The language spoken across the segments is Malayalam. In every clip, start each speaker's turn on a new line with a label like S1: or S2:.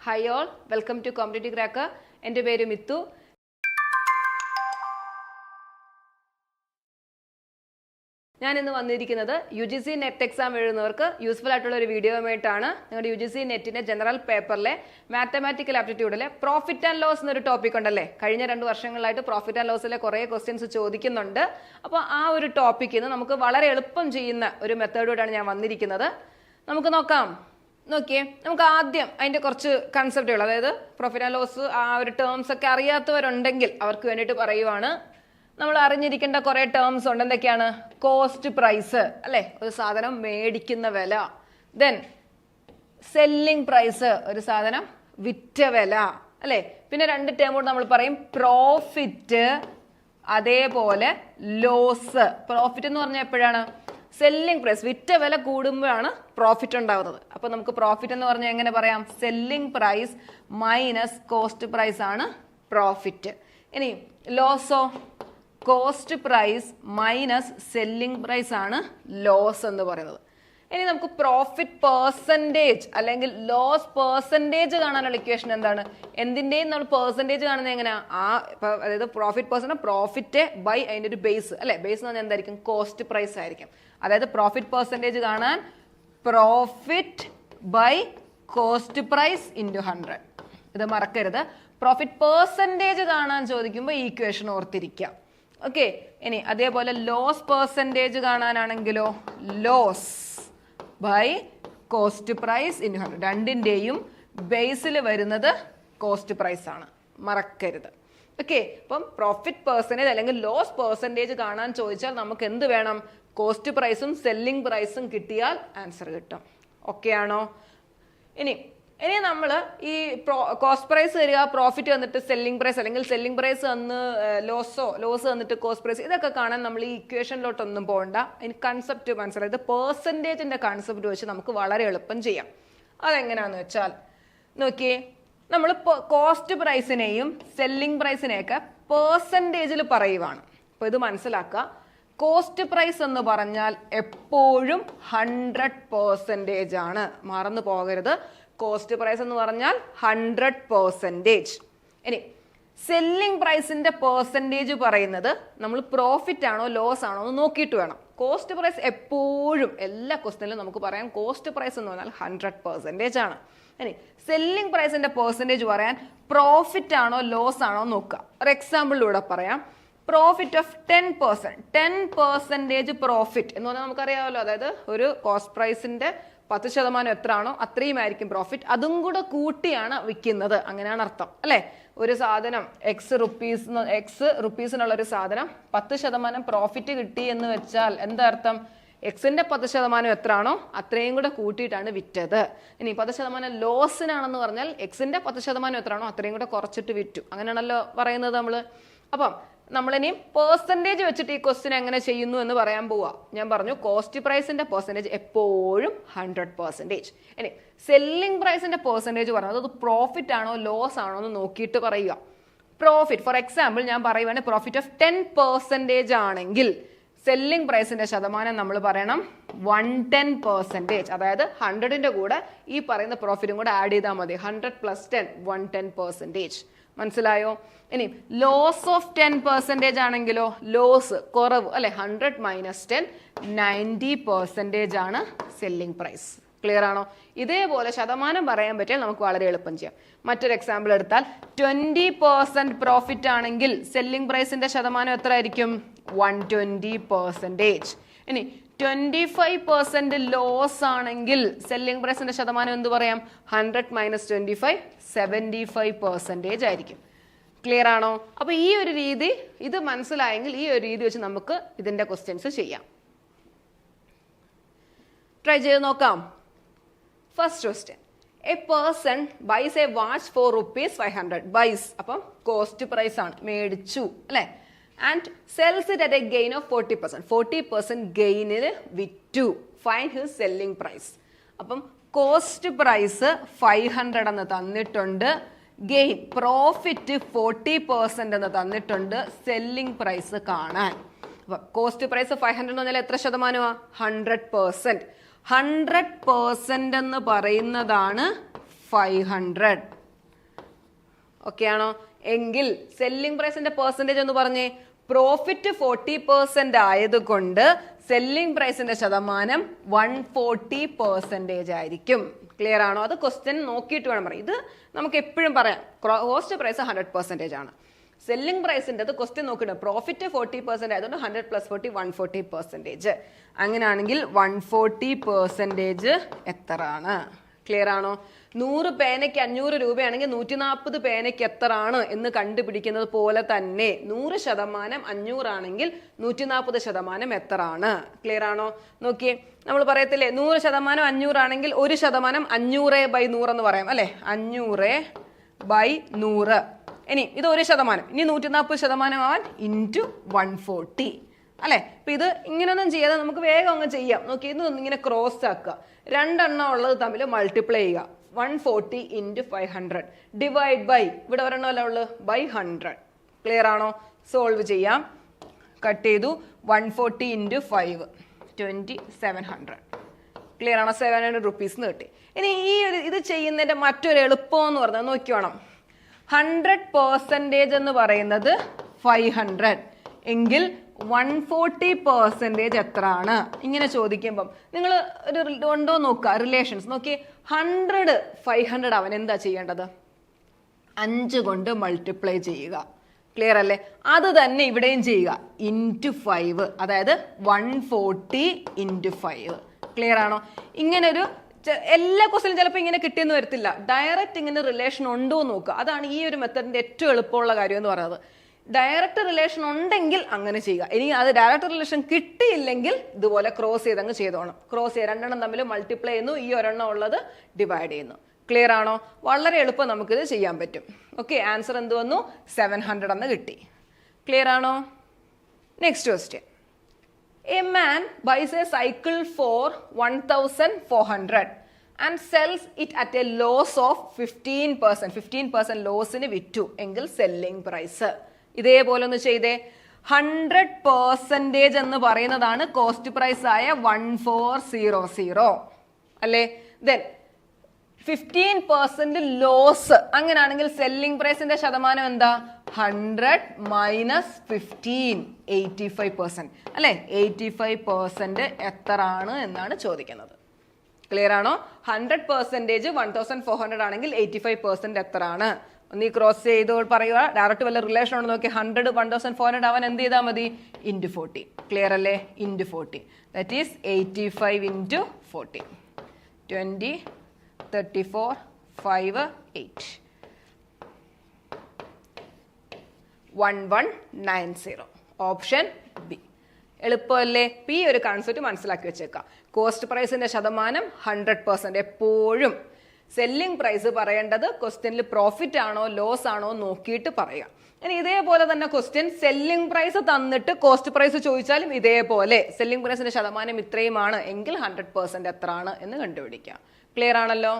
S1: Hi all, welcome to competitive cracker. എൻ്റെ പേര് മിത്തു. ഞാൻ ഇന്ന് വന്നിരിക്കുന്നത് UGC നെറ്റ് എക്സാം എഴുതുന്നവർക്ക് യൂസ്ഫുൾ ആയിട്ടുള്ള ഒരു വീഡിയോയുമായിട്ടാണ്. നിങ്ങളുടെ UGC നെറ്റിന്റെ ജനറൽ പേപ്പറിലെ മാത്തമാറ്റിക്കൽ ആപ്റ്റിറ്റ്യൂഡിലെ പ്രോഫിറ്റ് ആൻഡ് ലോസ് എന്നൊരു ടോപ്പിക് ഉണ്ടല്ലേ. കഴിഞ്ഞ 2 വർഷങ്ങളായിട്ട് പ്രോഫിറ്റ് ആൻഡ് ലോസിലെ കുറേ ക്വസ്റ്റ്യൻസ് ചോദിക്കുന്നുണ്ട്. അപ്പോൾ ആ ഒരു ടോപ്പിക്കിൽ നിന്ന് നമുക്ക് വളരെ എളുപ്പം ചെയ്യുന്ന ഒരു മെത്തേഡോടാണ് ഞാൻ വന്നിരിക്കുന്നത്. നമുക്ക് നോക്കാം. നോക്കിയേ, നമുക്ക് ആദ്യം അതിൻ്റെ കുറച്ച് കൺസെപ്റ്റുകൾ, അതായത് പ്രോഫിറ്റ് ആൻഡ് ലോസ് ആ ഒരു ടേംസ് ഒക്കെ അറിയാത്തവരുണ്ടെങ്കിൽ അവർക്ക് വേണ്ടിയിട്ട് പറയുവാണ്. നമ്മൾ അറിഞ്ഞിരിക്കേണ്ട കുറേ ടേംസ് ഉണ്ട്. എന്തൊക്കെയാണ്? കോസ്റ്റ് പ്രൈസ് അല്ലെ, ഒരു സാധനം മേടിക്കുന്ന വില. ദെൻ സെല്ലിംഗ് പ്രൈസ്, ഒരു സാധനം വിറ്റ വില അല്ലെ. പിന്നെ 2 ടേം കൂടെ നമ്മൾ പറയും, പ്രോഫിറ്റ്, അതേപോലെ ലോസ്. പ്രോഫിറ്റ് എന്ന് പറഞ്ഞാൽ എപ്പോഴാണ്? സെല്ലിംഗ് പ്രൈസ്, വിറ്റ വില കൂടുമ്പോഴാണ് പ്രോഫിറ്റ് ഉണ്ടാവുന്നത്. അപ്പൊ നമുക്ക് പ്രോഫിറ്റ് എന്ന് പറഞ്ഞാൽ എങ്ങനെ പറയാം? Selling price minus cost price ആണ് പ്രോഫിറ്റ്. ഇനി ലോസോ? Cost price minus selling price ആണ് ലോസ് എന്ന് പറയുന്നത്. ഇനി നമുക്ക് പ്രോഫിറ്റ് പെർസെൻറ്റേജ് അല്ലെങ്കിൽ ലോസ് പെർസെൻറ്റേജ് കാണാനുള്ള ഇക്വേഷൻ എന്താണ്? എന്തിൻ്റെയും നമ്മൾ പെർസെൻറ്റേജ് കാണുന്നത് എങ്ങനെയാ? അതായത് പ്രോഫിറ്റ് പെർസെന്റ്, പ്രോഫിറ്റ് ബൈ അതിൻ്റെ ഒരു ബേസ് അല്ലെ. ബേസ് എന്ന് പറഞ്ഞാൽ എന്തായിരിക്കും? കോസ്റ്റ് പ്രൈസ് ആയിരിക്കും. അതായത് പ്രോഫിറ്റ് പെർസെൻറ്റേജ് കാണാൻ profit by cost price into 100. ഇത് മറക്കരുത്. പ്രോഫിറ്റ് പെർസെൻറ്റേജ് കാണാൻ ചോദിക്കുമ്പോൾ ഈ ഇക്വേഷൻ ഓർത്തിരിക്കുക. ഓക്കെ. ഇനി അതേപോലെ ലോസ് പെർസെൻറ്റേജ് കാണാനാണെങ്കിലോ loss by cost price in 100. രണ്ടിൻ്റെയും ബേസിൽ വരുന്നത് കോസ്റ്റ് പ്രൈസ് ആണ്, മറക്കരുത്. ഓക്കെ. അപ്പം പ്രോഫിറ്റ് പെർസെൻറ്റേജ് അല്ലെങ്കിൽ ലോസ് പെർസെൻറ്റേജ് കാണാൻ ചോദിച്ചാൽ നമുക്ക് എന്ത് വേണം? കോസ്റ്റ് പ്രൈസും സെല്ലിംഗ് പ്രൈസും കിട്ടിയാൽ ആൻസർ കിട്ടും. ഓക്കെ ആണോ? ഇനി നമ്മൾ ഈ കോസ്റ്റ് പ്രൈസ് തരിക, പ്രോഫിറ്റ് വന്നിട്ട് സെല്ലിംഗ് പ്രൈസ്, അല്ലെങ്കിൽ സെല്ലിംഗ് പ്രൈസ് വന്ന് ലോസ് വന്നിട്ട് കോസ്റ്റ് പ്രൈസ്, ഇതൊക്കെ കാണാൻ നമ്മൾ ഈ ഇക്വേഷനിലോട്ടൊന്നും പോകണ്ട. അതിന് കൺസെപ്റ്റ് മനസ്സിലായത് പെർസെൻറ്റേജിന്റെ കൺസെപ്റ്റ് വെച്ച് നമുക്ക് വളരെ എളുപ്പം ചെയ്യാം. അതെങ്ങനെയാന്ന് വെച്ചാൽ നോക്കിയേ, നമ്മൾ കോസ്റ്റ് പ്രൈസിനെയും സെല്ലിംഗ് പ്രൈസിനെയൊക്കെ പെർസെൻറ്റേജിൽ പറയുവാണ്. അപ്പോൾ ഇത് മനസ്സിലാക്കുക. കോസ്റ്റ് പ്രൈസ് എന്ന് പറഞ്ഞാൽ എപ്പോഴും 100% ആണ്, മറന്നു പോകരുത്. കോസ്റ്റ് പ്രൈസ് എന്ന് പറഞ്ഞാൽ 100%. ഇനി സെല്ലിംഗ് പ്രൈസിന്റെ പെർസെൻറ്റേജ് പറയുന്നത് നമ്മൾ പ്രോഫിറ്റ് ആണോ ലോസ് ആണോ എന്ന് നോക്കിയിട്ട് വേണം. കോസ്റ്റ് പ്രൈസ് എപ്പോഴും എല്ലാ ക്വസ്റ്റ്യനിലും നമുക്ക് പറയാം കോസ്റ്റ് പ്രൈസ് എന്ന് പറഞ്ഞാൽ 100% ആണ്. ഇനി സെല്ലിംഗ് പ്രൈസിന്റെ പെർസെൻറ്റേജ് പറയാൻ പ്രോഫിറ്റ് ആണോ ലോസ് ആണോ നോക്കുക. ഒരു എക്സാമ്പിളിലൂടെ പറയാം. Profit of 10%. 10% പ്രോഫിറ്റ് എന്ന് പറഞ്ഞാൽ നമുക്കറിയാമല്ലോ. അതായത് ഒരു കോസ്റ്റ് പ്രൈസിന്റെ 10% എത്ര ആണോ അത്രയും ആയിരിക്കും പ്രോഫിറ്റ്. അതും കൂടെ കൂട്ടിയാണ് വിൽക്കുന്നത്, അങ്ങനെയാണ് അർത്ഥം അല്ലെ. ഒരു സാധനം എക്സ് റുപ്പീസിനുള്ള ഒരു സാധനം 10% പ്രോഫിറ്റ് കിട്ടി എന്ന് വെച്ചാൽ എന്താ അർത്ഥം? എക്സിന്റെ 10% എത്ര ആണോ അത്രയും കൂടെ കൂട്ടിയിട്ടാണ് വിറ്റത്. ഇനി 10% ലോസിനാണെന്ന് പറഞ്ഞാൽ എക്സിന്റെ 10% എത്ര ആണോ അത്രയും കൂടെ കുറച്ചിട്ട് വിറ്റു, അങ്ങനെയാണല്ലോ പറയുന്നത് നമ്മള്. അപ്പം നമ്മളിനി പെർസെൻറ്റേജ് വെച്ചിട്ട് ഈ ക്വസ്റ്റ്യൻ എങ്ങനെ ചെയ്യുന്നു എന്ന് പറയാൻ പോവാ. ഞാൻ പറഞ്ഞു കോസ്റ്റ് പ്രൈസിന്റെ പെർസെൻറ്റേജ് എപ്പോഴും 100%. ഇനി സെല്ലിംഗ് പ്രൈസിന്റെ പെർസെൻറ്റേജ് പറഞ്ഞത് അത് പ്രോഫിറ്റ് ആണോ ലോസ് ആണോ എന്ന് നോക്കിയിട്ട് പറയുക. പ്രോഫിറ്റ് ഫോർ എക്സാമ്പിൾ ഞാൻ പറയുവാണെങ്കിൽ പ്രോഫിറ്റ് ഓഫ് 10% ആണെങ്കിൽ സെല്ലിംഗ് പ്രൈസിന്റെ ശതമാനം നമ്മൾ പറയണം 110%. അതായത് 100ന്റെ കൂടെ ഈ പറയുന്ന പ്രോഫിറ്റും കൂടെ ആഡ് ചെയ്താൽ മതി. 100 + 10 110%. മനസ്സിലായോ? ഇനി ലോസ് ഓഫ് 10% ആണെങ്കിലോ ലോസ് കുറവ് അല്ലെ. 100 - 10 90% ആണ് സെല്ലിംഗ് പ്രൈസ്. ക്ലിയർ ആണോ? ഇതേപോലെ ശതമാനം പറയാൻ പറ്റിയാൽ നമുക്ക് വളരെ എളുപ്പം ചെയ്യാം. മറ്റൊരു എക്സാമ്പിൾ എടുത്താൽ 20% പ്രോഫിറ്റ് ആണെങ്കിൽ സെല്ലിംഗ് പ്രൈസിന്റെ ശതമാനം എത്ര ആയിരിക്കും? 120%. ഇനി 25% ലോസ് ആണെങ്കിൽ സെല്ലിംഗ് പ്രൈസിന്റെ ശതമാനം എന്ത് പറയാം? 100 - 25 75% ആയിരിക്കും. ക്ലിയർ ആണോ? അപ്പൊ ഈ ഒരു രീതി ഇത് മനസ്സിലായെങ്കിൽ ഈ ഒരു രീതി വെച്ച് നമുക്ക് ഇതിന്റെ ക്വസ്റ്റ്യൻസ് ചെയ്യാം. ട്രൈ ചെയ്ത് നോക്കാം. First question, a person buys a watch for ₹500. Buys അപ്പം കോസ്റ്റ് പ്രൈസ് ആണ്, മേടിച്ചു അല്ലെ. And sells it at a gain of 40%. 40% ഗെയിനിൽ വിറ്റു. Find his selling price. അപ്പം കോസ്റ്റ് പ്രൈസ് 500 എന്ന് തന്നിട്ടുണ്ട്, ഗെയിൻ പ്രോഫിറ്റ് 40% എന്ന് തന്നിട്ടുണ്ട്, സെല്ലിംഗ് പ്രൈസ് കാണാൻ. കോസ്റ്റ് പ്രൈസ് 500 എന്ന് പറഞ്ഞാൽ എത്ര ശതമാനമാണ്? 100%. 100% എന്ന് പറയുന്നതാണ് 500. ഓക്കെ ആണോ? എങ്കിൽ സെല്ലിംഗ് പ്രൈസിന്റെ പെർസെന്റേജ് എന്ന് പറഞ്ഞേ. പ്രോഫിറ്റ് 40% ആയതുകൊണ്ട് സെല്ലിംഗ് പ്രൈസിന്റെ ശതമാനം 140% ആയിരിക്കും. ക്ലിയർ ആണോ? അത് ക്വസ്റ്റ്യൻ നോക്കിയിട്ട് വേണം പറയാം. ഇത് നമുക്ക് എപ്പോഴും പറയാം. കോസ്റ്റ് പ്രൈസ് 100% ആണ്. സെല്ലിംഗ് പ്രൈസിന്റെ ക്വസ്റ്റ്യൻ നോക്കിയിട്ട് പ്രോഫിറ്റ് 40% ആയതുകൊണ്ട് 100 + 40 140%. അങ്ങനെയാണെങ്കിൽ 140% എത്രയാണ്? ക്ലിയർ ആണോ? 100 പേനയ്ക്ക് 500 രൂപയാണെങ്കിൽ 140 പേനയ്ക്ക് എത്രയാണ് എന്ന് കണ്ടുപിടിക്കുന്നത് പോലെ തന്നെ 100% 500 ആണെങ്കിൽ 140% എത്രയാണ്? ക്ലിയർ ആണോ? നോക്കിയേ, നമ്മൾ പറയത്തില്ലേ 100% 500 ആണെങ്കിൽ 1% 500/100 എന്ന് പറയാം അല്ലെ? 500/100. ഇനി ഇത് 1%, ഇനി 140% ആവാൻ ഇൻറ്റു 140 അല്ലെ? അപ്പൊ ഇത് ഇങ്ങനെയൊന്നും ചെയ്യാതെ നമുക്ക് വേഗം അങ്ങ് ചെയ്യാം. നോക്കി, ഇത് ഇങ്ങനെ ക്രോസ് ആക്കുക, രണ്ടെണ്ണം ഉള്ളത് തമ്മിൽ മൾട്ടിപ്ലൈ ചെയ്യുക. 140 × 500 ഡിവൈഡ് ബൈ, ഇവിടെ ഒരെണ്ണമല്ല ഉള്ളത്, ബൈ 100. ക്ലിയർ ആണോ? സോൾവ് ചെയ്യാം. കട്ട് ചെയ്തു. 140 × 5 2700. ക്ലിയർ ആണോ? 700 rupees കിട്ടി. ഇനി ഈ ഇത് ചെയ്യുന്നതിന്റെ മറ്റൊരു എളുപ്പം എന്ന് പറഞ്ഞാൽ നോക്കിയോണം. 100% എന്ന് പറയുന്നത് 500 എങ്കിൽ 140% എത്രയാണ്? ഇങ്ങനെ ചോദിക്കുമ്പം നിങ്ങൾ ഒരു ഉണ്ടോ നോക്കുക, റിലേഷൻസ് നോക്കി. 100 500 അവൻ എന്താ ചെയ്യേണ്ടത്? 5 കൊണ്ട് മൾട്ടിപ്ലൈ ചെയ്യുക. ക്ലിയർ അല്ലേ? അത് തന്നെ ഇവിടെയും ചെയ്യുക, ഇൻറ്റു 5. അതായത് 140 × 5. ക്ലിയർ ആണോ? ഇങ്ങനെ ഒരു എല്ലാ ക്വസ്റ്റിനും ചിലപ്പോൾ ഇങ്ങനെ കിട്ടിയെന്ന് വരത്തില്ല. ഡയറക്റ്റ് ഇങ്ങനെ റിലേഷൻ ഉണ്ടോ എന്ന് നോക്കുക. അതാണ് ഈ ഒരു മെത്തഡിന്റെ ഏറ്റവും എളുപ്പമുള്ള കാര്യം എന്ന് പറയുന്നത്. ഡയറക്റ്റ് റിലേഷൻ ഉണ്ടെങ്കിൽ അങ്ങനെ ചെയ്യുക. ഇനി അത് ഡയറക്റ്റ് റിലേഷൻ കിട്ടിയില്ലെങ്കിൽ ഇതുപോലെ ക്രോസ് ചെയ്ത് അങ്ങ് ചെയ്തോണം. ക്രോസ് ചെയ്ത് രണ്ടെണ്ണം തമ്മിൽ മൾട്ടിപ്ലൈ ചെയ്യുന്നു, ഈ ഒരെണ്ണം ഉള്ളത് ഡിവൈഡ് ചെയ്യുന്നു. ക്ലിയർ ആണോ? വളരെ എളുപ്പം നമുക്കിത് ചെയ്യാൻ പറ്റും. ഓക്കെ, ആൻസർ എന്ത് വന്നു? 700 എന്ന് കിട്ടി. ക്ലിയർ ആണോ? Next question. A man buys a cycle for 1400 and sells it at a loss of 15%. 15% ലോസിന് വിറ്റു എങ്കിൽ സെല്ലിംഗ് പ്രൈസ്. ഇതേപോലെ ഒന്ന് ചെയ്തേ. 100% എന്ന് പറയുന്നതാണ് കോസ്റ്റ് പ്രൈസ് ആയ 1400 അല്ലേ? Then 15% loss. അങ്ങനെയാണെങ്കിൽ സെല്ലിംഗ് പ്രൈസിന്റെ ശതമാനം എന്താ? 100 - 15 85% അല്ലെ? 85% എത്രയാണ് എന്നാണ് ചോദിക്കുന്നത്. ക്ലിയർ ആണോ? 100% 1400 ആണെങ്കിൽ 85% എത്രയാണ്? ഒന്ന് ഈ ക്രോസ് ചെയ്ത് പറയുക. ഡയറക്റ്റ് വല്ല റിലേഷൻ ഉണ്ടോ നോക്കി. 100 1400 അവൻ എന്ത് ചെയ്താൽ മതി? ഇൻറ്റു 40. ക്ലിയർ അല്ലേ? Into 40. That is 85 × 40. 20 34 5 8 1190. Option B. എളുപ്പമല്ലേ? ഈ ഒരു കൺസെപ്റ്റ് മനസ്സിലാക്കി വെച്ചേക്കാം. കോസ്റ്റ് പ്രൈസിന്റെ ശതമാനം 100%. എപ്പോഴും സെല്ലിംഗ് പ്രൈസ് പറയേണ്ടത് ക്വസ്റ്റ്യനിൽ പ്രോഫിറ്റ് ആണോ ലോസ് ആണോ നോക്കിയിട്ട് പറയുക. ഇനി ഇതേപോലെ തന്നെ ക്വസ്റ്റ്യൻ സെല്ലിംഗ് പ്രൈസ് തന്നിട്ട് കോസ്റ്റ് പ്രൈസ് ചോദിച്ചാലും ഇതേപോലെ സെല്ലിംഗ് പ്രൈസിന്റെ ശതമാനം ഇത്രയുമാണ് എങ്കിൽ 100% എത്രയാണ് എന്ന് കണ്ടുപിടിക്കുക. ക്ലിയർ ആണല്ലോ?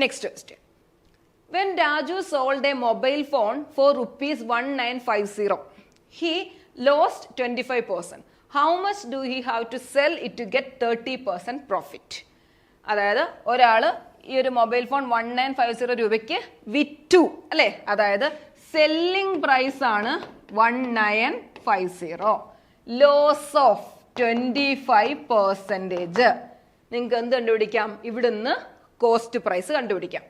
S1: Next question. When Raju sold a mobile phone for ₹1950, he lost 25%. How much do he have to sell it to get 30% profit? അതായത് ഒരാള് ഈ ഒരു മൊബൈൽ ഫോൺ 1950 രൂപയ്ക്ക് വിറ്റു അല്ലെ? അതായത് സെല്ലിംഗ് പ്രൈസ് ആണ് 1950. Loss of 25%. നിങ്ങൾക്ക് എന്ത് കണ്ടുപിടിക്കാം? ഇവിടുന്ന് കോസ്റ്റ് പ്രൈസ് കണ്ടുപിടിക്കാം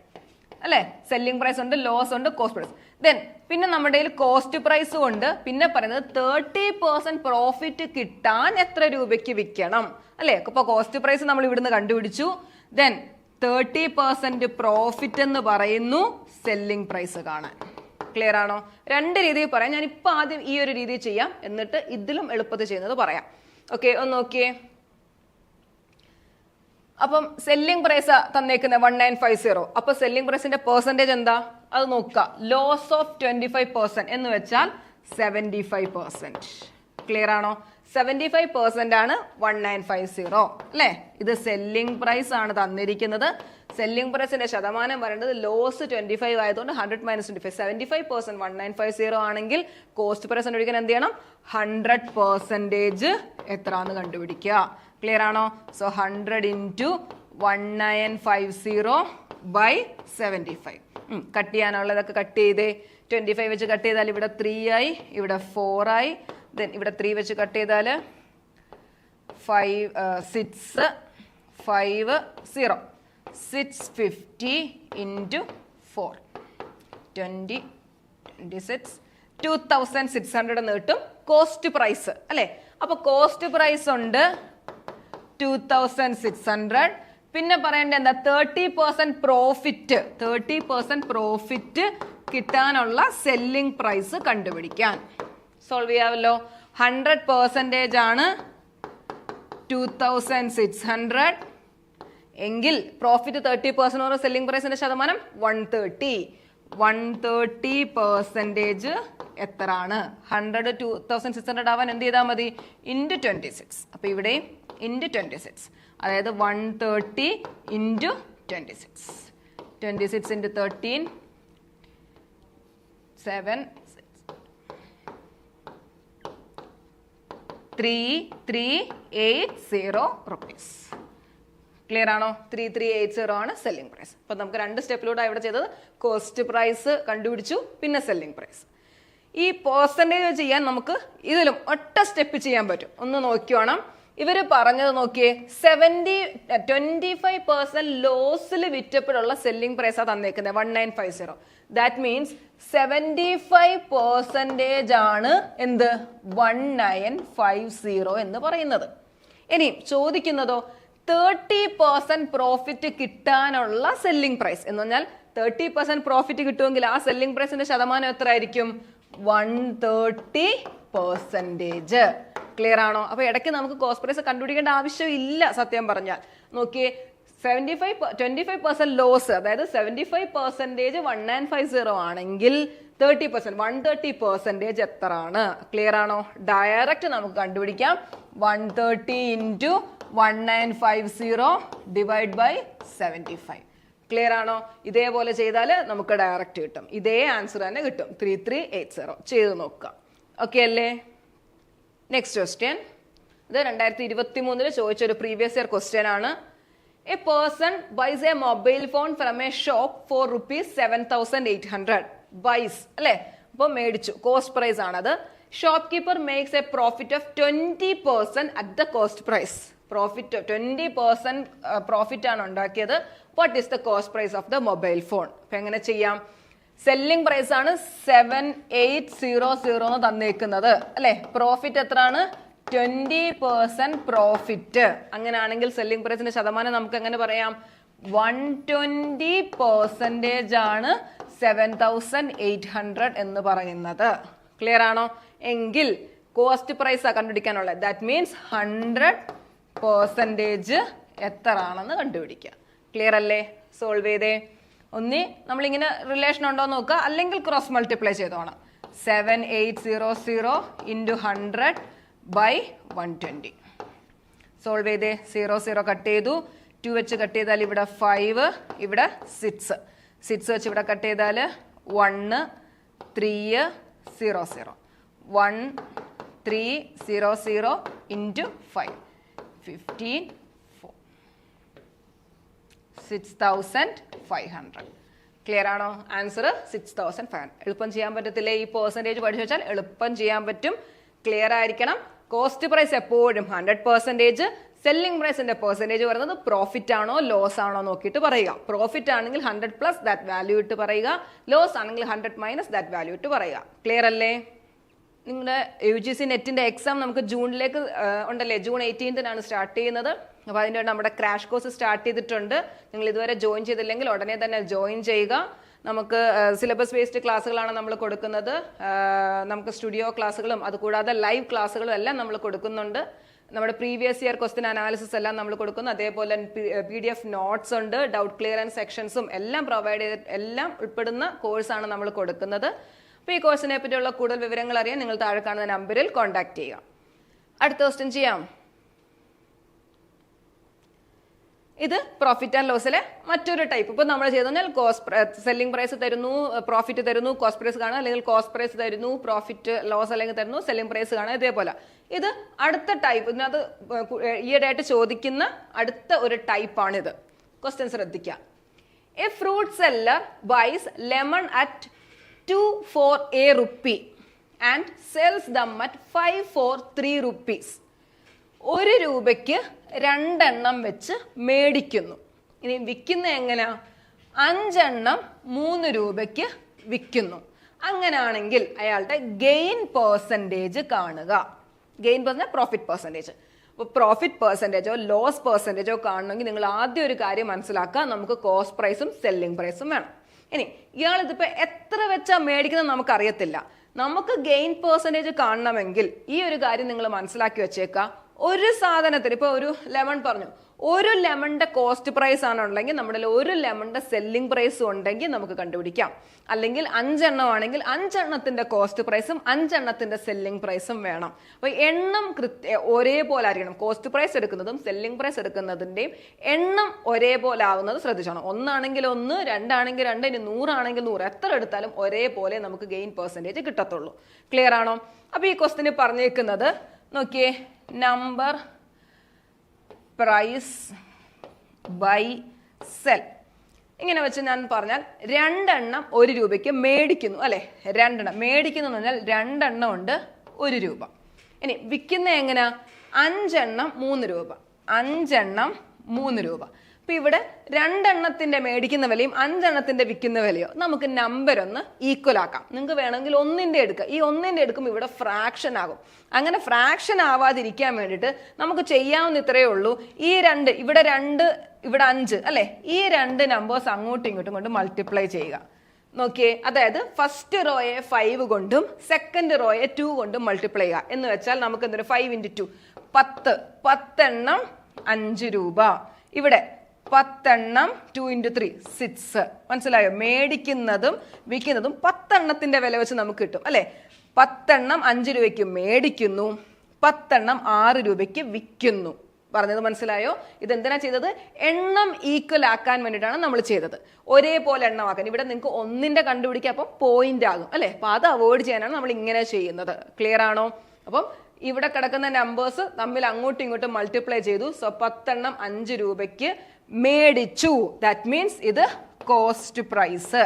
S1: അല്ലെ? സെല്ലിംഗ് പ്രൈസ് ഉണ്ട്, ലോസ് ഉണ്ട്, കോസ്റ്റ് പ്രൈസ്. ദെൻ പിന്നെ നമ്മുടെ കയ്യിൽ കോസ്റ്റ് പ്രൈസ് ഉണ്ട്. പിന്നെ പറയുന്നത് 30% പ്രോഫിറ്റ് കിട്ടാൻ എത്ര രൂപയ്ക്ക് വിൽക്കണം അല്ലെ? അപ്പൊ കോസ്റ്റ് പ്രൈസ് നമ്മൾ ഇവിടുന്ന് കണ്ടുപിടിച്ചു. ദെൻ 30% പ്രോഫിറ്റ് എന്ന് പറയുന്നു സെല്ലിംഗ് പ്രൈസ് കാണാൻ. ക്ലിയർ ആണോ? രണ്ട് രീതിയിൽ പറയാം. ഞാൻ ഇപ്പൊ ആദ്യം ഈ ഒരു രീതിയിൽ ചെയ്യാം, എന്നിട്ട് ഇതിലും എളുപ്പത്തിൽ ചെയ്യുന്നത് പറയാം. ഓക്കെ, ഒന്ന് നോക്കിയേ. അപ്പം സെല്ലിംഗ് പ്രൈസ് തന്നേക്കുന്നത് 1950. അപ്പൊ സെല്ലിംഗ് പ്രൈസിന്റെ പെർസെന്റേജ് എന്താ? അത് നോക്കുക. ലോസ് ഓഫ് 25% എന്ന് വെച്ചാൽ 75%. ക്ലിയർ ആണോ? 75% ആണ് 1950 അല്ലെ? ഇത് സെല്ലിംഗ് പ്രൈസ് ആണ് തന്നിരിക്കുന്നത്. സെല്ലിംഗ് പ്രൈസിന്റെ ശതമാനം പറയുന്നത് ലോസ് 25 ആയതുകൊണ്ട് 100 - 25 75% 1950 ആണെങ്കിൽ കോസ്റ്റ് പ്രൈസ് കണ്ടുപിടിക്കാൻ എന്ത് ചെയ്യണം? 100% എത്രയാണെന്ന് കണ്ടുപിടിക്കുക. ക്ലിയർ ആണോ? So 100 × 1950 by 75. കട്ട് ചെയ്യാനുള്ളതൊക്കെ കട്ട് ചെയ്തേ. 25 വെച്ച് കട്ട് ചെയ്താൽ ഇവിടെ 3 ആയി, ഇവിടെ 4 ആയി. ദെൻ ഇവിടെ 3 വെച്ച് കട്ട് ചെയ്താൽ 5 6 5 0 650 ഇൻറ്റു 4 20 26 2600 എന്ന് കിട്ടും കോസ്റ്റ് പ്രൈസ് അല്ലേ. അപ്പൊ കോസ്റ്റ് പ്രൈസ് ഉണ്ട് 2600. പിന്നെ പറയേണ്ട എന്താ, 30% പ്രോഫിറ്റ്. 30% പ്രോഫിറ്റ് കിട്ടാനുള്ള സെല്ലിംഗ് പ്രൈസ് കണ്ടുപിടിക്കാൻ സോൾവ് ചെയ്യാമല്ലോ. 100% ആണ് 2600 എങ്കിൽ പ്രോഫിറ്റ് 30% സെല്ലിംഗ് പ്രൈസിന്റെ ശതമാനം 130. 130% എത്രയാണ്? 100 2600 ആവാൻ എന്ത് ചെയ്താൽ മതി? ഇൻറ്റു 26. അപ്പൊ ഇവിടെ ഇൻറ്റു 26, അതായത് 130 ഇൻറ്റു 26. 26 into 13 7 3380 rupees. ക്ലിയർ ആണോ? 3380 ആണ് സെല്ലിംഗ് പ്രൈസ്. അപ്പൊ നമുക്ക് 2 സ്റ്റെപ്പിലൂടെ ഇവിടെ ചെയ്തത് കോസ്റ്റ് പ്രൈസ് കണ്ടുപിടിച്ചു, പിന്നെ സെല്ലിംഗ് പ്രൈസ്. ഈ പെർസെൻറ്റേജ് ചെയ്യാൻ നമുക്ക് ഇതിലും ഒറ്റ സ്റ്റെപ്പ് ചെയ്യാൻ പറ്റും. ഒന്ന് നോക്കിയോണം. ഇവര് പറഞ്ഞത് നോക്കിയേ, 25% ലോസിൽ വിറ്റപ്പോഴുള്ള സെല്ലിംഗ് പ്രൈസാണ് തന്നേക്കുന്നത് 1950. ദാറ്റ് മീൻസ് 75% ആണ് എന്ത് 1950 എന്ന് പറയുന്നത്. ഇനി ചോദിക്കുന്നതോ 30% പ്രോഫിറ്റ് കിട്ടാനുള്ള സെല്ലിംഗ് പ്രൈസ് എന്ന് പറഞ്ഞാൽ 30% പ്രോഫിറ്റ് കിട്ടുമെങ്കിൽ ആ സെല്ലിംഗ് പ്രൈസിന്റെ ശതമാനം എത്ര ആയിരിക്കും? 130%. ക്ലിയർ ആണോ? അപ്പൊ ഇടയ്ക്ക് നമുക്ക് കോസ്റ്റ് പ്രൈസ് കണ്ടുപിടിക്കേണ്ട ആവശ്യമില്ല. സത്യം പറഞ്ഞാൽ നോക്കിയേ, 25% ലോസ്, അതായത് 75% 1950 ആണെങ്കിൽ 30% 130% എത്ര ആണ്? ക്ലിയർ ആണോ? ഡയറക്റ്റ് നമുക്ക് കണ്ടുപിടിക്കാം. 130 ഇൻറ്റു 1950 ഡിവൈഡ് ബൈ 75. ക്ലിയർ ആണോ? ഇതേപോലെ ചെയ്താൽ നമുക്ക് ഡയറക്റ്റ് കിട്ടും. ഇതേ ആൻസർ തന്നെ കിട്ടും, 3380. ചെയ്ത് നോക്കാം. ഓക്കെ അല്ലേ? Next question. ഇത് 2023 ചോദിച്ചൊരു പ്രീവിയസ് ഇയർ ക്വസ്റ്റ്യൻ ആണ്. A person buys a mobile phone from a shop for ₹7,800. Buys അല്ലെ, അപ്പൊ മേടിച്ചു, കോസ്റ്റ് പ്രൈസ് ആണത്. Shopkeeper makes a profit of 20% at the cost price. Profit 20% profit ആണ് ഉണ്ടാക്കിയത്. What is the cost price of the mobile phone? അപ്പൊ എങ്ങനെ ചെയ്യാം? സെല്ലിംഗ് പ്രൈസ് ആണ് 7800 എന്ന് തന്നേക്കുന്നത് അല്ലെ. പ്രോഫിറ്റ് എത്രയാണ്? 20% പ്രോഫിറ്റ്. അങ്ങനെയാണെങ്കിൽ സെല്ലിംഗ് പ്രൈസിന്റെ ശതമാനം നമുക്ക് എങ്ങനെ പറയാം? 120% ആണ് 7800 എന്ന് പറയുന്നത്. ക്ലിയർ ആണോ? എങ്കിൽ കോസ്റ്റ് പ്രൈസ് കണ്ടുപിടിക്കാനുള്ളത്. ദാറ്റ് മീൻസ് 100% എത്ര ആണെന്ന് കണ്ടുപിടിക്കുക. ക്ലിയർ അല്ലേ? സോൾവ് ചെയ്തേ. ഒന്നി നമ്മളിങ്ങനെ റിലേഷൻ ഉണ്ടോ നോക്കുക, അല്ലെങ്കിൽ ക്രോസ് മൾട്ടിപ്ലൈ ചെയ്തോണം. 7800 ഇൻറ്റു 100 ബൈ 120. സോൾവ് ചെയ്തേ. 00 കട്ട് ചെയ്തു. 2 വെച്ച് കട്ട് ചെയ്താൽ ഇവിടെ 5, ഇവിടെ 6. 6 വെച്ച് ഇവിടെ കട്ട് ചെയ്താൽ 1 3 0 0. 1300 ഇൻറ്റു 5 15 6500. ക്ലിയർ ആണോ? ആൻസർ 6500. എളുപ്പം ചെയ്യാൻ പറ്റത്തില്ലേ? ഈ പെർസെൻറ്റേജ് പഠിച്ചു വെച്ചാൽ എളുപ്പം ചെയ്യാൻ പറ്റും. ക്ലിയർ ആയിരിക്കണം. കോസ്റ്റ് പ്രൈസ് എപ്പോഴും 100%. സെല്ലിംഗ് പ്രൈസിന്റെ പെർസെൻറ്റേജ് പറയുന്നത് പ്രോഫിറ്റ് ആണോ ലോസ് ആണോ നോക്കിയിട്ട് പറയുക. പ്രോഫിറ്റ് ആണെങ്കിൽ 100 പ്ലസ് ദാറ്റ് വാല്യൂ ഇട്ട് പറയുക. ലോസ് ആണെങ്കിൽ 100 മൈനസ് ദാറ്റ് വാല്യൂ ഇട്ട് പറയുക. ക്ലിയർ അല്ലേ? നിങ്ങളുടെ UGC നെറ്റിന്റെ എക്സാം നമുക്ക് ജൂണിലേക്ക് ഉണ്ടല്ലേ? ജൂൺ 18 സ്റ്റാർട്ട് ചെയ്യുന്നത്. അപ്പോൾ അതിൻ്റെ നമ്മുടെ ക്രാഷ് കോഴ്സ് സ്റ്റാർട്ട് ചെയ്തിട്ടുണ്ട്. നിങ്ങൾ ഇതുവരെ ജോയിൻ ചെയ്തില്ലെങ്കിൽ ഉടനെ തന്നെ ജോയിൻ ചെയ്യുക. നമുക്ക് സിലബസ് ബേസ്ഡ് ക്ലാസ്സുകളാണ് നമ്മൾ കൊടുക്കുന്നത്. നമുക്ക് സ്റ്റുഡിയോ ക്ലാസ്സുകളും അതുകൂടാതെ ലൈവ് ക്ലാസ്സുകളും എല്ലാം നമ്മൾ കൊടുക്കുന്നുണ്ട്. നമ്മുടെ പ്രീവിയസ് ഇയർ ക്വസ്റ്റ്യൻ അനാലിസിസ് എല്ലാം നമ്മൾ കൊടുക്കുന്നു. അതേപോലെ PDF നോട്ട്സ് ഉണ്ട്, ഡൗട്ട് ക്ലിയറൻസ് സെക്ഷൻസും എല്ലാം പ്രൊവൈഡ് ചെയ്ത് എല്ലാം ഉൾപ്പെടുന്ന കോഴ്സാണ് നമ്മൾ കൊടുക്കുന്നത്. അപ്പോൾ ഈ കോഴ്സിനെ പറ്റിയുള്ള കൂടുതൽ വിവരങ്ങൾ അറിയാൻ നിങ്ങൾ താഴെ കാണുന്ന നമ്പറിൽ കോൺടാക്ട് ചെയ്യുക. അടുത്ത ക്വസ്റ്റ്യൻ ചെയ്യാം. ഇത് പ്രോഫിറ്റ് ആൻഡ് ലോസിലെ മറ്റൊരു ടൈപ്പ്. ഇപ്പൊ നമ്മൾ ചെയ്തു കഴിഞ്ഞാൽ സെല്ലിംഗ് പ്രൈസ് തരുന്നു, പ്രോഫിറ്റ് തരുന്നു, കോസ്റ്റ് പ്രൈസ് കാണുക, അല്ലെങ്കിൽ കോസ്റ്റ് പ്രൈസ് തരുന്നു, പ്രോഫിറ്റ് ലോസ് അല്ലെങ്കിൽ തരുന്നു, സെല്ലിംഗ് പ്രൈസ് കാണുക. ഇതേപോലെ ഇത് അടുത്ത ടൈപ്പ്. ഇതിനകത്ത് ഈയിടെയായിട്ട് ചോദിക്കുന്ന അടുത്ത ഒരു ടൈപ്പാണിത്. ക്വസ്റ്റ്യൻ ശ്രദ്ധിക്കുക. A fruit seller buys lemon at 2 for a rupee and sells them at 5 for 3 rupees. 1 രൂപയ്ക്ക് 2 എണ്ണം വെച്ച് മേടിക്കുന്നു. ഇനി വിൽക്കുന്ന എങ്ങനെയാ? 5 എണ്ണം 3 രൂപയ്ക്ക് വിൽക്കുന്നു. അങ്ങനെയാണെങ്കിൽ അയാളുടെ ഗെയിൻ പെർസെൻറ്റേജ് കാണുക. ഗെയിൻ പറഞ്ഞാൽ പ്രോഫിറ്റ് പെർസെൻറ്റേജ്. അപ്പോൾ പ്രോഫിറ്റ് പെർസെൻറ്റേജോ ലോസ് പെർസെൻറ്റേജോ കാണണമെങ്കിൽ നിങ്ങൾ ആദ്യം ഒരു കാര്യം മനസ്സിലാക്കുക, നമുക്ക് കോസ്റ്റ് പ്രൈസും സെല്ലിംഗ് പ്രൈസും വേണം. ഇനി ഇയാൾ ഇതിപ്പോൾ എത്ര വെച്ചാൽ മേടിക്കുന്നത് നമുക്കറിയത്തില്ല. നമുക്ക് ഗെയിൻ പെർസെൻറ്റേജ് കാണണമെങ്കിൽ ഈ ഒരു കാര്യം നിങ്ങൾ മനസ്സിലാക്കി വെച്ചേക്കുക. ഒരു സാധനത്തിന് ഇപ്പോൾ ഒരു ലെമൺ പറഞ്ഞു, ഒരു ലെമണിന്റെ കോസ്റ്റ് പ്രൈസ് ആണുണ്ടെങ്കിൽ നമ്മുടെ ഒരു ലെമണിന്റെ സെല്ലിംഗ് പ്രൈസും ഉണ്ടെങ്കിൽ നമുക്ക് കണ്ടുപിടിക്കാം. അല്ലെങ്കിൽ 5 എണ്ണം ആണെങ്കിൽ 5 എണ്ണത്തിന്റെ കോസ്റ്റ് പ്രൈസും 5 എണ്ണത്തിന്റെ സെല്ലിംഗ് പ്രൈസും വേണം. അപ്പൊ എണ്ണം ഒരേപോലെ ആയിരിക്കണം. കോസ്റ്റ് പ്രൈസ് എടുക്കുന്നതും സെല്ലിംഗ് പ്രൈസ് എടുക്കുന്നതിന്റെയും എണ്ണം ഒരേപോലെ ആവുന്നത് ശ്രദ്ധിച്ചോണം. 1 ആണെങ്കിൽ 1, 2 ആണെങ്കിൽ 2, ഇനി 100 ആണെങ്കിൽ 100, എത്ര എടുത്താലും ഒരേപോലെ നമുക്ക് ഗെയിൻ പെർസെൻറ്റേജ് കിട്ടത്തുള്ളൂ. ക്ലിയർ ആണോ? അപ്പൊ ഈ ക്വസ്റ്റിന് പറഞ്ഞേക്കുന്നത് നോക്കിയേ, നമ്പർ പ്രൈസ് ബൈ സെൽ. ഇങ്ങനെ വെച്ച് ഞാൻ പറഞ്ഞാൽ 2 എണ്ണം 1 രൂപയ്ക്ക് മേടിക്കുന്നു അല്ലെ. 2 എണ്ണം മേടിക്കുന്നു എന്ന് പറഞ്ഞാൽ 2 എണ്ണം ഉണ്ട് 1 രൂപ. ഇനി വിൽക്കുന്ന എങ്ങനെയാ? 5 എണ്ണം 3 രൂപ. 5 എണ്ണം 3 രൂപ. അപ്പൊ ഇവിടെ 2 എണ്ണത്തിന്റെ മേടിക്കുന്ന വിലയും 5 എണ്ണത്തിന്റെ വിൽക്കുന്ന വിലയോ നമുക്ക് നമ്പർ ഒന്ന് ഈക്വൽ ആക്കാം. നിങ്ങൾക്ക് വേണമെങ്കിൽ 1ന്റെ എടുക്കുക. ഈ 1ന്റെ എടുക്കുമ്പോൾ ഇവിടെ ഫ്രാക്ഷൻ ആകും. അങ്ങനെ ഫ്രാക്ഷൻ ആവാതിരിക്കാൻ വേണ്ടിയിട്ട് നമുക്ക് ചെയ്യാവുന്ന ഇത്രയേ ഉള്ളൂ. ഈ 2 ഇവിടെ 2 ഇവിടെ 5 അല്ലെ, ഈ 2 നമ്പേഴ്സ് അങ്ങോട്ടും ഇങ്ങോട്ടും കൊണ്ട് മൾട്ടിപ്ലൈ ചെയ്യുക. നോക്കിയേ, അതായത് ഫസ്റ്റ് റോയെ 5 കൊണ്ടും സെക്കൻഡ് റോയെ 2 കൊണ്ടും മൾട്ടിപ്ലൈ ചെയ്യുക. എന്ന് വെച്ചാൽ നമുക്ക് എന്തൊരു 5 × 2 10 എണ്ണം 5 രൂപ. ഇവിടെ 10 എണ്ണം 2 × 3 6. മനസ്സിലായോ? മേടിക്കുന്നതും വിൽക്കുന്നതും 10 എണ്ണത്തിന്റെ വില വെച്ച് നമുക്ക് കിട്ടും അല്ലെ. 10 എണ്ണം 5 രൂപയ്ക്ക് മേടിക്കുന്നു, 10 എണ്ണം 6 രൂപയ്ക്ക് വിൽക്കുന്നു. പറഞ്ഞത് മനസ്സിലായോ? ഇതെന്തിനാ ചെയ്തത്? എണ്ണം ഈക്വൽ ആക്കാൻ വേണ്ടിയിട്ടാണ് നമ്മൾ ചെയ്തത്. ഒരേപോലെ എണ്ണമാക്കാൻ. ഇവിടെ നിങ്ങൾക്ക് 1ന്റെ കണ്ടുപിടിക്കുക, അപ്പം പോയിന്റ് ആകും അല്ലെ. അപ്പൊ അത് അവോയ്ഡ് ചെയ്യാനാണ് നമ്മൾ ഇങ്ങനെ ചെയ്യുന്നത്. ക്ലിയർ ആണോ? അപ്പം ഇവിടെ കിടക്കുന്ന നമ്പേഴ്സ് തമ്മിൽ അങ്ങോട്ടും ഇങ്ങോട്ടും മൾട്ടിപ്ലൈ ചെയ്തു. സോ 10 എണ്ണം 5 രൂപയ്ക്ക് മേടിച്ചു. ദാറ്റ് മീൻസ് ഇത് കോസ്റ്റ് പ്രൈസ്.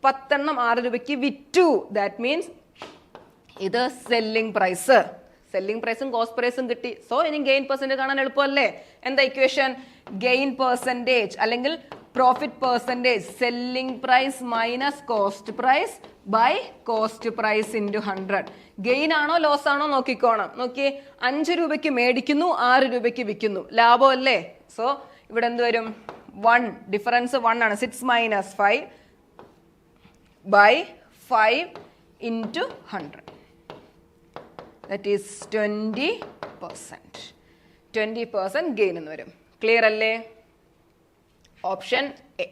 S1: 10 എണ്ണം 6 രൂപയ്ക്ക് വിറ്റു. ദാറ്റ് മീൻസ് ഇത് സെല്ലിംഗ് പ്രൈസ്. സെല്ലിംഗ് പ്രൈസും കോസ്റ്റ് പ്രൈസും കിട്ടി. സോ ഇനി ഗെയിൻ പെർസെൻറ്റേജ് കാണാൻ എളുപ്പമല്ലേ? എന്താ ഇക്വേഷൻ? ഗെയിൻ പെർസെൻറ്റേജ് അല്ലെങ്കിൽ profit percentage selling price minus cost price by cost price × 100. Gain ആണോ ലോസ് ആണോ നോക്കിക്കോണം. നോക്കിയേ, 5 രൂപയ്ക്ക് മേടിക്കുന്നു, 6 രൂപയ്ക്ക് വിൽക്കുന്നു. ലാഭം അല്ലേ? സോ ഇവിടെ എന്ത് വരും? 1. ഡിഫറൻസ് 1 ആണ്. 6 - 5 ബൈ 5 × 100. That is 20%. 20% ഗെയിൻ എന്ന് വരും. ക്ലിയർ അല്ലേ? Option A.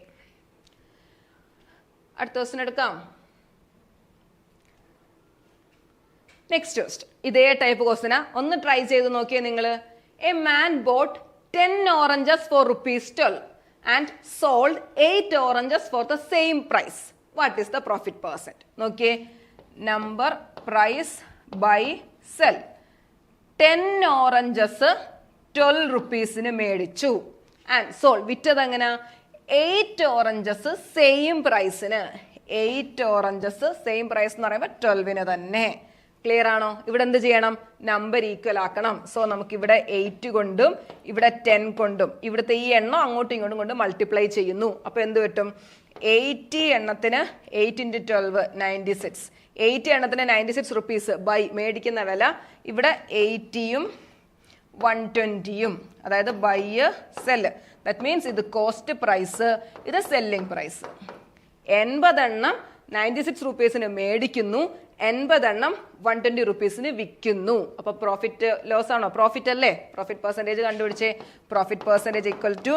S1: അടുത്ത ക്വസ്റ്റ്യൻ എടുക്കാം. നെക്സ്റ്റ് ക്വസ്റ്റ്യൻ ഇതേ ടൈപ്പ് ക്വസ്റ്റ്യനാ. ഒന്ന് ട്രൈ ചെയ്ത് നോക്കിയേ നിങ്ങൾ. A man boat 10 oranges for ₹12 and sold 8 oranges for the same price. What is the profit percent? നോക്കിയേ, number price by sell. 10 oranges 12 rupeesന് മേടിച്ചു. ആൻഡ് സോൾഡ് വിറ്റത് എങ്ങനെ? 8 oranges സെയിം പ്രൈസിന്. 8 oranges സെയിം പ്രൈസ് എന്ന് പറയുമ്പോൾ 12ന് തന്നെ. ക്ലിയർ ആണോ? ഇവിടെ എന്ത് ചെയ്യണം? നമ്പർ ഈക്വൽ ആക്കണം. സോ നമുക്ക് ഇവിടെ 8 കൊണ്ടും ഇവിടെ 10 കൊണ്ടും ഇവിടുത്തെ ഈ എണ്ണം അങ്ങോട്ടും ഇങ്ങോട്ടും കൊണ്ട് മൾട്ടിപ്ലൈ ചെയ്യുന്നു. അപ്പൊ എന്ത് കിട്ടും? 80 എണ്ണത്തിന് 8 × 12 96. 80 എണ്ണത്തിന് 96 rupees ബൈ മേടിക്കുന്ന വില. ഇവിടെ 80യും 120യും, അതായത് ബൈ സെല്. ദാറ്റ് മീൻസ് ഇത് കോസ്റ്റ് പ്രൈസ്, ഇത് സെല്ലിംഗ് പ്രൈസ്. 80 എണ്ണം 96 rupeesന് മേടിക്കുന്നു, 80 എണ്ണം 120 rupeesന് വിൽക്കുന്നു. അപ്പൊ പ്രോഫിറ്റ് ലോസ് ആണോ? പ്രോഫിറ്റ് അല്ലേ? പ്രോഫിറ്റ് പെർസെൻറ്റേജ് കണ്ടുപിടിച്ചേ. Profit percentage equal to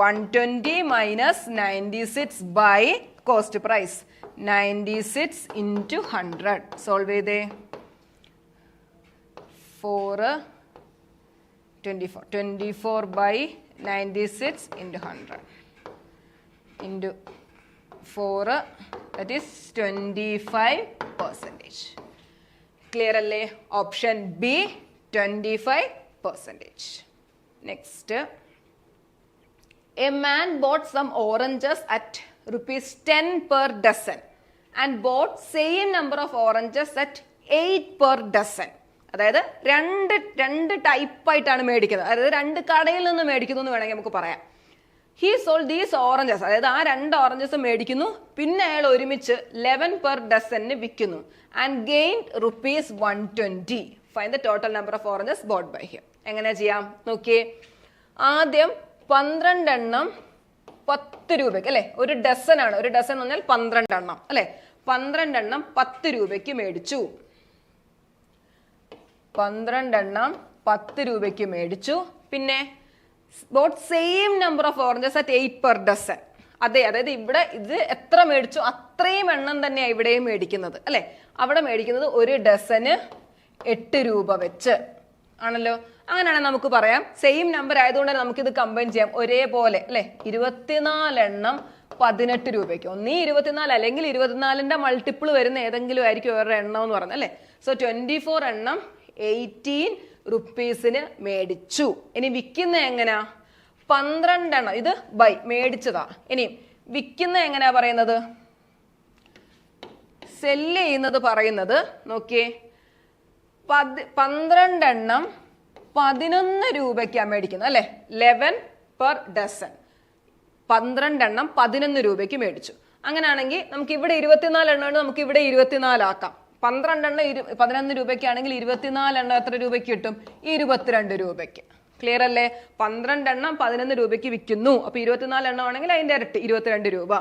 S1: 120 - 96 by cost price. 96 × 100. Solve ചെയ്തേ. 24 by 96 × 100 into 4, that is 25%. Clear അല്ലേ? Option B 25%. Next a man bought some oranges at ₹10 per dozen and bought same number of oranges at 8 per dozen. അതായത് രണ്ട് ടൈപ്പായിട്ടാണ് മേടിക്കുന്നത്, അതായത് രണ്ട് കടയിൽ നിന്ന് മേടിക്കുന്നു എന്ന് വേണമെങ്കിൽ നമുക്ക് പറയാം. ഹി സോൾഡ് ദീസ് ഓറഞ്ചസ്, അതായത് ആ 2 ഓറഞ്ചസ് മേടിക്കുന്നു, പിന്നെ അയാൾ ഒരുമിച്ച് 11 per dozen വിൽക്കുന്നു. And gained ₹120. Find the total number of oranges bought by him. എങ്ങനെ ചെയ്യാം നോക്കിയേ. ആദ്യം 12 എണ്ണം 10 രൂപയ്ക്ക് അല്ലെ, ഒരു ഡസൻ ആണ്. ഒരു ഡസൻ എന്ന് പറഞ്ഞാൽ 12 എണ്ണം അല്ലെ. 12 എണ്ണം 10 രൂപയ്ക്ക് മേടിച്ചു. 12 എണ്ണം 10 രൂപയ്ക്ക് മേടിച്ചു. പിന്നെ boat same number of oranges at 8 per dozen. അതെ, അതായത് ഇവിടെ ഇത് എത്ര മേടിച്ചു അത്രയും എണ്ണം തന്നെയാണ് ഇവിടെയും മേടിക്കുന്നത് അല്ലെ. അവിടെ മേടിക്കുന്നത് ഒരു ഡസന് 8 രൂപ വെച്ച് ആണല്ലോ. അങ്ങനെയാണെങ്കിൽ നമുക്ക് പറയാം സെയിം നമ്പർ ആയതുകൊണ്ട് നമുക്ക് ഇത് കമ്പൈൻ ചെയ്യാം ഒരേപോലെ അല്ലെ. 24 എണ്ണം 18 രൂപയ്ക്ക്, ഒന്നീ 24 അല്ലെങ്കിൽ 24ന്റെ മൾട്ടിപ്പിൾ വരുന്ന ഏതെങ്കിലും ആയിരിക്കും വേറെ എണ്ണം എന്ന് പറഞ്ഞത് അല്ലെ. സോ 24 എണ്ണം 18 റുപ്പീസിന് മേടിച്ചു. ഇനി വിൽക്കുന്ന എങ്ങനെയാ? 12 എണ്ണം, ഇത് ബൈ മേടിച്ചതാ. ഇനി വിൽക്കുന്ന എങ്ങനെയാ പറയുന്നത്? സെല്ല് ചെയ്യുന്നത് പറയുന്നത് നോക്കിയേ, 12 എണ്ണം 11 രൂപയ്ക്കാണ് മേടിക്കുന്നത് അല്ലെ. 11 per dozen. 12 എണ്ണം 11 രൂപയ്ക്ക് മേടിച്ചു. അങ്ങനെയാണെങ്കിൽ നമുക്ക് ഇവിടെ 24 എണ്ണം നമുക്ക് ഇവിടെ 24 ആക്കാം. 12 എണ്ണം 11 രൂപയ്ക്കാണെങ്കിൽ 24 എണ്ണം എത്ര രൂപയ്ക്ക് കിട്ടും? 22 രൂപയ്ക്ക്. ക്ലിയർ അല്ലേ? 12 എണ്ണം 11 രൂപയ്ക്ക് വിൽക്കുന്നു. അപ്പൊ 24 എണ്ണം ആണെങ്കിൽ അതിന്റെ ഇരട്ടി 22 രൂപ.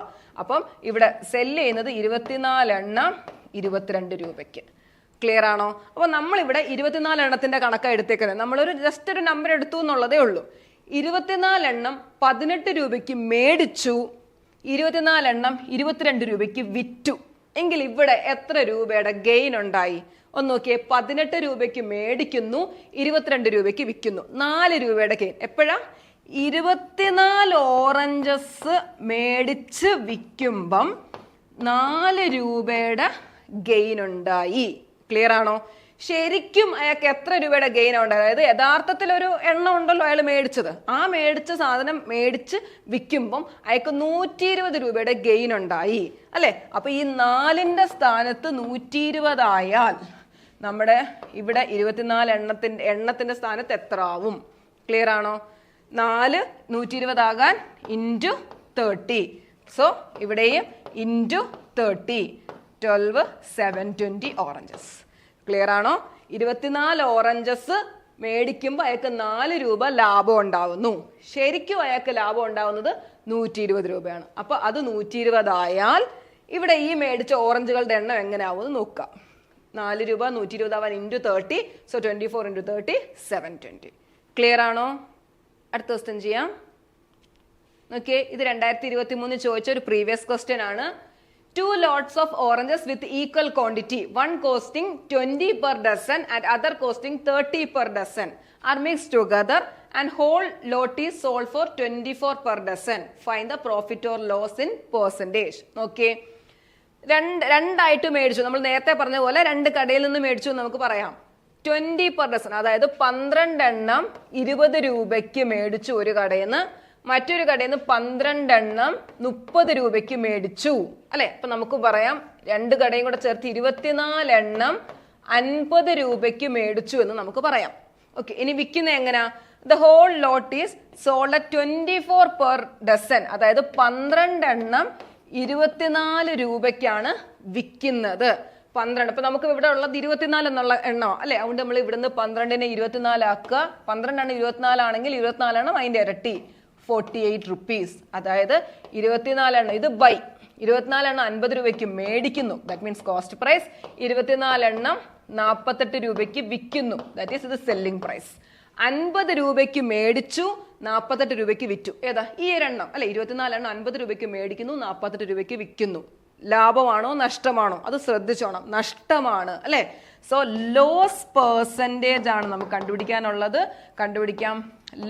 S1: അപ്പം ഇവിടെ സെല്ല് ചെയ്യുന്നത് 24 എണ്ണം 22 രൂപയ്ക്ക്. ക്ലിയർ ആണോ? അപ്പൊ നമ്മളിവിടെ 24 എണ്ണത്തിന്റെ കണക്കാണ് എടുത്തേക്കുന്നത്. നമ്മളൊരു ജസ്റ്റ് ഒരു നമ്പർ എടുത്തു എന്നുള്ളതേ ഉള്ളൂ. 24 എണ്ണം 18 രൂപയ്ക്ക് മേടിച്ചു, 24 എണ്ണം 22 രൂപയ്ക്ക് വിറ്റു. എങ്കിൽ ഇവിടെ എത്ര രൂപയുടെ ഗെയിൻ ഉണ്ടായി? ഒന്ന് നോക്കിയേ. 18 രൂപയ്ക്ക് മേടിക്കുന്നു, 22 രൂപയ്ക്ക് വിൽക്കുന്നു. 4 രൂപയുടെ ഗെയിൻ. എപ്പോഴാ? 24 ഓറഞ്ചസ് മേടിച്ച് വിൽക്കുമ്പം 4 രൂപയുടെ ഗെയിൻ ഉണ്ടായി. ക്ലിയർ ആണോ? ശരിക്കും അയാൾക്ക് എത്ര രൂപയുടെ ഗെയിൻ ഉണ്ട്? അതായത് യഥാർത്ഥത്തിൽ ഒരു എണ്ണം ഉണ്ടല്ലോ അയാൾ മേടിച്ചത്, ആ മേടിച്ച സാധനം മേടിച്ച് വിൽക്കുമ്പം അയാൾക്ക് 120 രൂപയുടെ ഗെയിൻ ഉണ്ടായി അല്ലെ. അപ്പൊ ഈ 4ന്റെ സ്ഥാനത്ത് 120 ആയാൽ നമ്മുടെ ഇവിടെ 24 എണ്ണത്തിന്റെ സ്ഥാനത്ത് എത്ര ആവും? ക്ലിയർ ആണോ? 4 120 ആകാൻ ഇൻറ്റു 30. സോ ഇവിടെയും ഇൻറ്റു 30, 12 720 ഓറഞ്ചസ്. ക്ലിയർ ആണോ? 24 ഓറഞ്ചസ് മേടിക്കുമ്പോൾ അയാൾക്ക് 4 രൂപ ലാഭം ഉണ്ടാവുന്നു. ശരിക്കും അയാൾക്ക് ലാഭം ഉണ്ടാവുന്നത് 120 രൂപയാണ്. അപ്പൊ അത് 120 ആയാൽ ഇവിടെ ഈ മേടിച്ച ഓറഞ്ചുകളുടെ എണ്ണം എങ്ങനെ ആവും നോക്കാം. 4 രൂപ 120 ആവാൻ ഇൻറ്റു 30. So 24 into 30 720. ക്ലിയർ ആണോ? അടുത്ത ക്വസ്റ്റ്യൻ ചെയ്യാം. ഓക്കെ, ഇത് 2023 ചോദിച്ച ഒരു പ്രീവിയസ് ക്വസ്റ്റ്യൻ ആണ്. 2 lots of oranges with equal quantity, one costing 20 per dozen and other costing 30 per dozen, are mixed together and whole lot is sold for 24 per dozen. Find the profit or loss in percentage. Okay, രണ്ടായിട്ട് മേടിച്ചു. നമ്മൾ നേരത്തെ പറഞ്ഞ പോലെ 2 കടയിൽ നിന്ന് മേടിച്ചു നമുക്ക് പറയാം. 20 per dozen, അതായത് 12 എണ്ണം 20 രൂപയ്ക്ക് മേടിച്ചു ഒരു കടയിൽ നിന്ന്, മറ്റൊരു കടയിൽ നിന്ന് 12 എണ്ണം 30 രൂപയ്ക്ക് മേടിച്ചു അല്ലെ. അപ്പൊ നമുക്ക് പറയാം 2 കടയും കൂടെ ചേർത്ത് 24 എണ്ണം 50 രൂപയ്ക്ക് മേടിച്ചു എന്ന് നമുക്ക് പറയാം. ഓക്കെ, ഇനി വിൽക്കുന്ന എങ്ങനെയാ? The whole lot is sold at 24 per dozen, അതായത് 12 എണ്ണം 24 രൂപയ്ക്കാണ് വിൽക്കുന്നത്. 12. അപ്പൊ നമുക്ക് ഇവിടെ ഉള്ളത് 24 എന്നുള്ള എണ്ണോ അല്ലെ. അതുകൊണ്ട് നമ്മൾ ഇവിടുന്ന് 12നെ 24 ആക്കുക. 12 എണ്ണം 24 ആണെങ്കിൽ 24 എണ്ണം അതിന്റെ ഇരട്ടി 48 റുപ്പീസ്. അതായത് 24 എണ്ണം ഇത് ബൈ 24 എണ്ണം 50 രൂപയ്ക്ക് മേടിക്കുന്നു, ദാറ്റ് മീൻസ് കോസ്റ്റ് പ്രൈസ്. 24 എണ്ണം 48 രൂപയ്ക്ക് വിൽക്കുന്നു, ദാറ്റ് ഈസ് ഇത് സെല്ലിംഗ് പ്രൈസ്. 50 രൂപയ്ക്ക് മേടിച്ചു, 48 രൂപയ്ക്ക് വിറ്റു. ഏതാ ഈ ഒരെണ്ണം അല്ലെ. 24 എണ്ണം 50 രൂപയ്ക്ക് മേടിക്കുന്നു, 48 രൂപയ്ക്ക് വിൽക്കുന്നു. ലാഭമാണോ നഷ്ടമാണോ? അത് ശ്രദ്ധിച്ചോണം. നഷ്ടമാണ് അല്ലെ. സോ ലോസ് പെർസെൻറ്റേജ് ആണ് നമുക്ക് കണ്ടുപിടിക്കാനുള്ളത്. കണ്ടുപിടിക്കാം.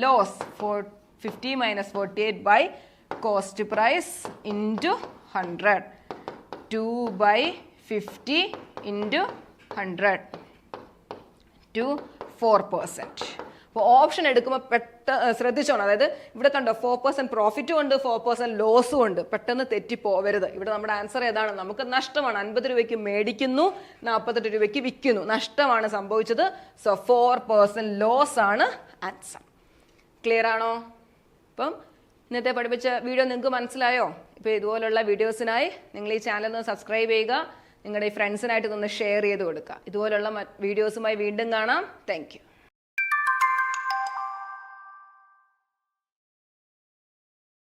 S1: Loss 50 minus 48 by cost price into 100. 2 by 50 into 100 to 4%. അപ്പോൾ ഓപ്ഷൻ എടുക്കുമ്പോൾ ശ്രദ്ധിച്ചോണം. അതായത് ഇവിടെ കണ്ടോ 4% പ്രോഫിറ്റും ഉണ്ട്, 4% ലോസും ഉണ്ട്. പെട്ടെന്ന് തെറ്റിപ്പോവരുത്. ഇവിടെ നമ്മുടെ ആൻസർ ഏതാണ്? നമുക്ക് നഷ്ടമാണ്. 50 രൂപയ്ക്ക് മേടിക്കുന്നു, 48 രൂപയ്ക്ക് വിൽക്കുന്നു. നഷ്ടമാണ് സംഭവിച്ചത്. സോ 4% ലോസ് ആണ് ആൻസർ. ക്ലിയർ ആണോ? അപ്പം ഇന്നത്തെ പഠിപ്പിച്ച വീഡിയോ നിങ്ങൾക്ക് മനസ്സിലായോ? ഇപ്പോൾ ഇതുപോലുള്ള വീഡിയോസിനായി നിങ്ങൾ ഈ ചാനൽ ഒന്ന് സബ്സ്ക്രൈബ് ചെയ്യുക. നിങ്ങളുടെ ഈ ഫ്രണ്ട്സിനായിട്ട് ഒന്ന് ഷെയർ ചെയ്ത് കൊടുക്കുക. ഇതുപോലുള്ള വീഡിയോസുമായി വീണ്ടും കാണാം. Thank you.